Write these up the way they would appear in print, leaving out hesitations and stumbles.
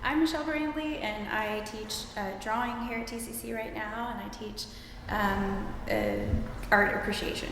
I'm Michelle Brandley, and I teach drawing here at TCC right now, and I teach art appreciation.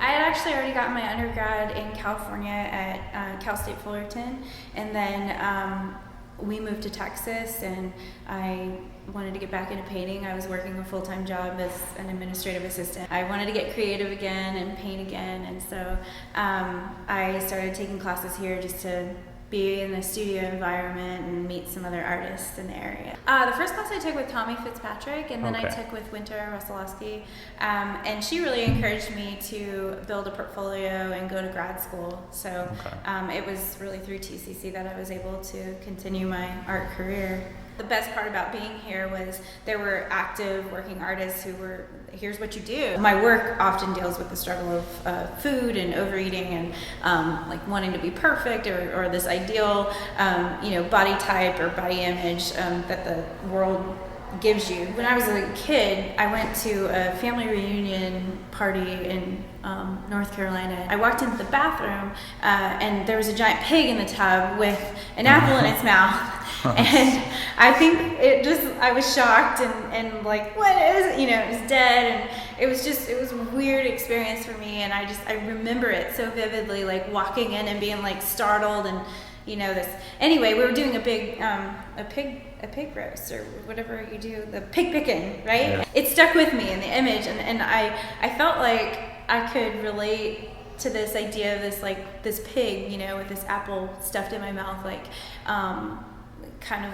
I had actually already gotten my undergrad in California at Cal State Fullerton, and then we moved to Texas, and I wanted to get back into painting. I was working a full-time job as an administrative assistant. I wanted to get creative again and paint again, and so I started taking classes here just to be in a studio environment and meet some other artists in the area. The first class I took with Tommy Fitzpatrick, and then I took with Winter Rusolowski, and she really encouraged me to build a portfolio and go to grad school. So it was really through TCC that I was able to continue my art career. The best part about being here was there were active working artists who were, here's what you do. My work often deals with the struggle of food and overeating and like wanting to be perfect or this ideal body type or body image that the world gives you. When I was a kid, I went to a family reunion party in North Carolina. I walked into the bathroom and there was a giant pig in the tub with an apple in its mouth. And I think I was shocked and like, what is it? It was dead, and it was a weird experience for me, and I remember it so vividly, like walking in and being like startled and anyway, we were doing a big a pig roast or whatever you do, the pig picking, right? Yeah. It stuck with me in the image, and I felt like I could relate to this idea of this pig, with this apple stuffed in my mouth, like kind of,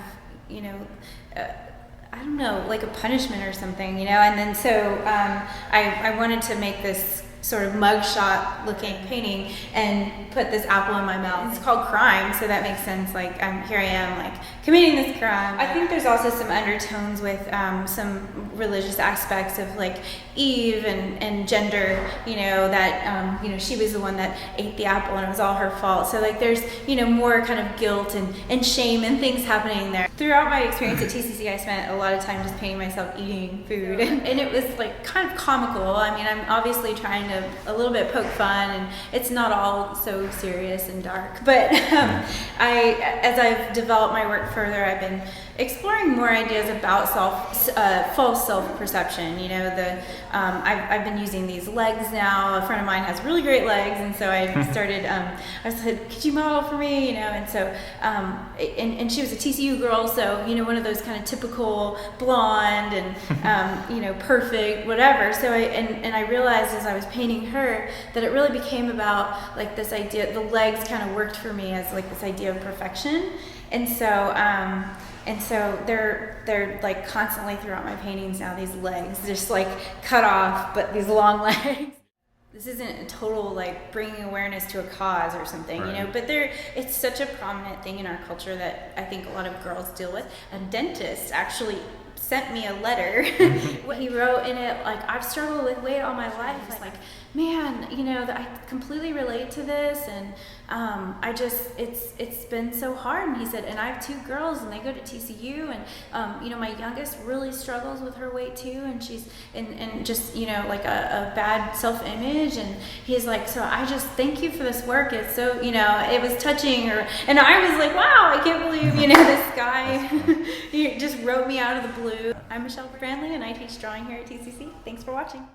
I don't know, like a punishment or something, and then so I wanted to make this sort of mugshot looking painting and put this apple in my mouth. It's called crime, so that makes sense. Like here I am, like committing this crime. I think there's also some undertones with some religious aspects of like Eve and gender. That she was the one that ate the apple and it was all her fault. So like there's more kind of guilt and shame and things happening there. Throughout my experience at TCC, I spent a lot of time just painting myself eating food, and it was like kind of comical. I mean, I'm obviously trying to a little bit poke fun, and it's not all so serious and dark, but as I've developed my work further, I've been exploring more ideas about false self-perception. I've been using these legs now. A friend of mine has really great legs, and so I started I said, could you model for me, and so and she was a TCU girl, so one of those kind of typical blonde and perfect whatever. So I realized as I was painting her that it really became about like this idea. The legs kind of worked for me as like this idea of perfection, and so they're like constantly throughout my paintings now, these legs just like cut off, but these long legs. This isn't a total like bringing awareness to a cause or something, but it's such a prominent thing in our culture that I think a lot of girls deal with. A dentist actually sent me a letter. He wrote in it, like, I've struggled with weight all my life. It's like, man, I completely relate to this, and it's been so hard. And he said, and I have 2 girls, and they go to TCU, and my youngest really struggles with her weight too, and she's and just like a bad self-image, and he's like, so I just thank you for this work. It's so it was touching, and I was like, wow, I can't believe this guy he just wrote me out of the blue. I'm Michelle Brandley, and I teach drawing here at TCC. Thanks for watching.